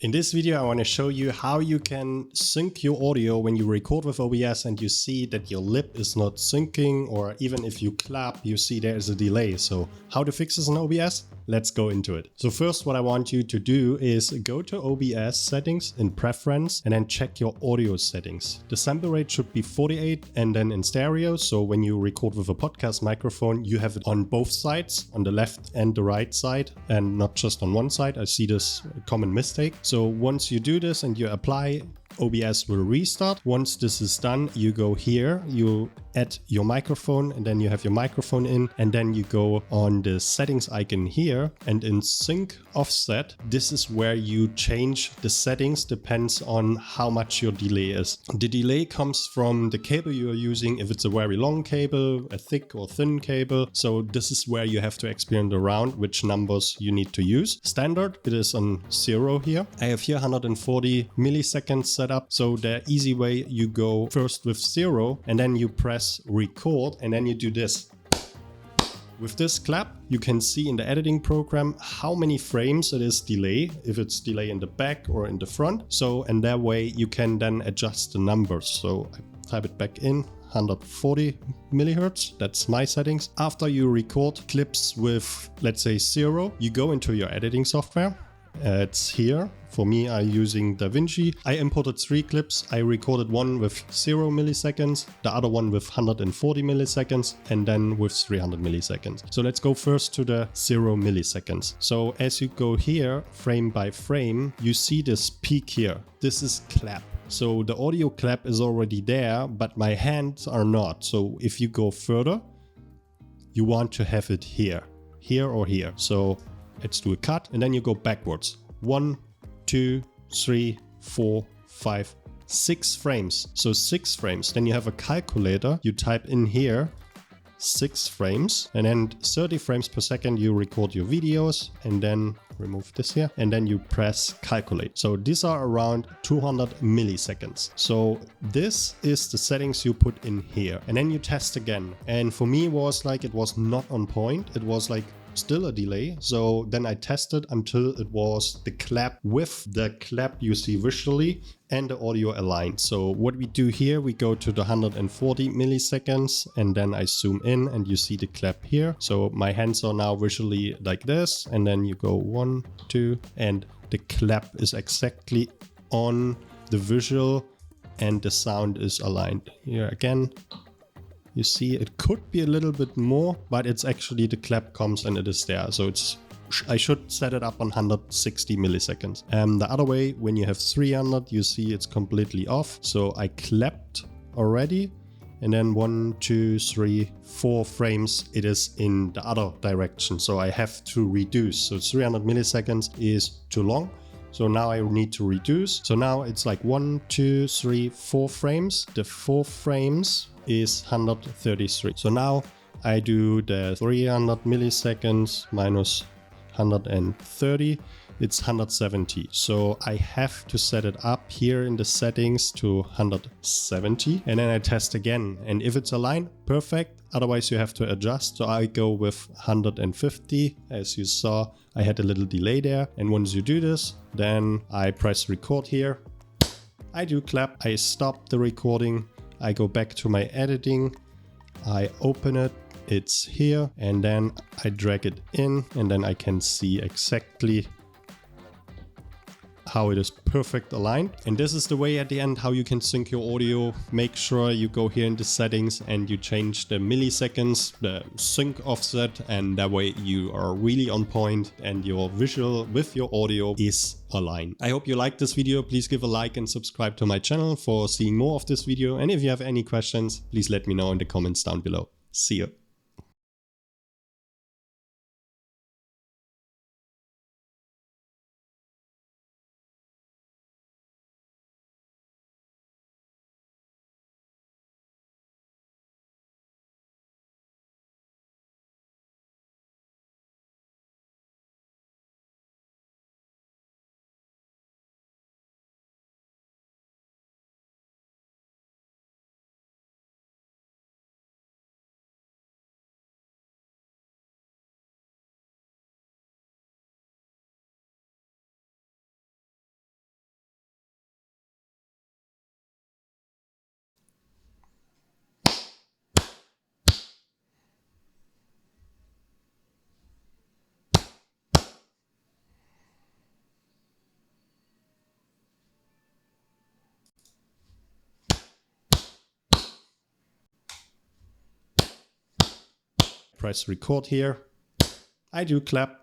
In this video, I want to show you how you can sync your audio when you record with OBS and you see that your lip is not syncing, or even if you clap, you see there is a delay. So how to fix this in OBS? Let's go into it. So first, what I want you to do is go to OBS settings in preference and then check your audio settings. The sample rate should be 48 and then in stereo. So when you record with a podcast microphone, you have it on both sides, on the left and the right side, and not just on one side. I see this common mistake. So once you do this and you apply, OBS will restart. Once this is done, you go here, you add your microphone, and then you have your microphone in, and then you go on the settings icon here, and in sync offset, this is where you change the settings, depends on how much your delay is. The delay comes from the cable you are using, if it's a very long cable, a thick or thin cable. So this is where you have to experiment around which numbers you need to use. Standard, it is on 0 here. I have here 140 milliseconds set up. So the easy way, you go first with 0 and then you press record and then you do this. With this clap, you can see in the editing program how many frames it is delay, if it's delay in the back or in the front. So, and that way you can then adjust the numbers. So I type it back in. 140 millihertz, that's my settings. After you record clips with, let's say 0, you go into your editing software. It's here. For me, I'm using DaVinci. I imported 3 clips. I recorded one with 0 milliseconds, the other one with 140 milliseconds, and then with 300 milliseconds. So let's go first to the 0 milliseconds. So as you go here, frame by frame, you see this peak here. This is clap. So the audio clap is already there, but my hands are not. So if you go further, you want to have it here or here. So let's do a cut and then you go backwards. 1, 2, 3, 4, 5, 6 frames. So 6 frames. Then you have a calculator. You type in here 6 frames and then 30 frames per second you record your videos, and then remove this here and then you press calculate. So these are around 200 milliseconds. So this is the settings you put in here, and then you test again. And for me it was not on point. It was like still a delay. So then I tested until it was the clap with the clap you see visually and the audio aligned. So what we do here, we go to the 140 milliseconds and then I zoom in and you see the clap here. So my hands are now visually like this, and then you go 1, 2, and the clap is exactly on the visual and the sound is aligned. Here again, you see it could be a little bit more, but it's actually the clap comes and it is there. So I should set it up on 160 milliseconds. The other way, when you have 300, you see it's completely off. So I clapped already, and then 1, 2, 3, 4 frames, it is in the other direction. So I have to reduce. So 300 milliseconds is too long. So now I need to reduce. So now it's like 1, 2, 3, 4 frames. The 4 frames is 133. So now I do the 300 milliseconds minus 130. It's 170. So I have to set it up here in the settings to 170, and then I test again. And if it's aligned, perfect. Otherwise you have to adjust. So I go with 150. As you saw, I had a little delay there. And once you do this, then I press record here. I do clap. I stop the recording. I go back to my editing. I open it. It's here. And then I drag it in, and then I can see exactly how it is perfect aligned. And this is the way at the end how you can sync your audio. Make sure you go here in the settings and you change the milliseconds, the sync offset, and that way you are really on point and your visual with your audio is aligned. I hope you liked this video. Please give a like and subscribe to my channel for seeing more of this video. And if you have any questions, please let me know in the comments down below. See you. press record here. I do clap.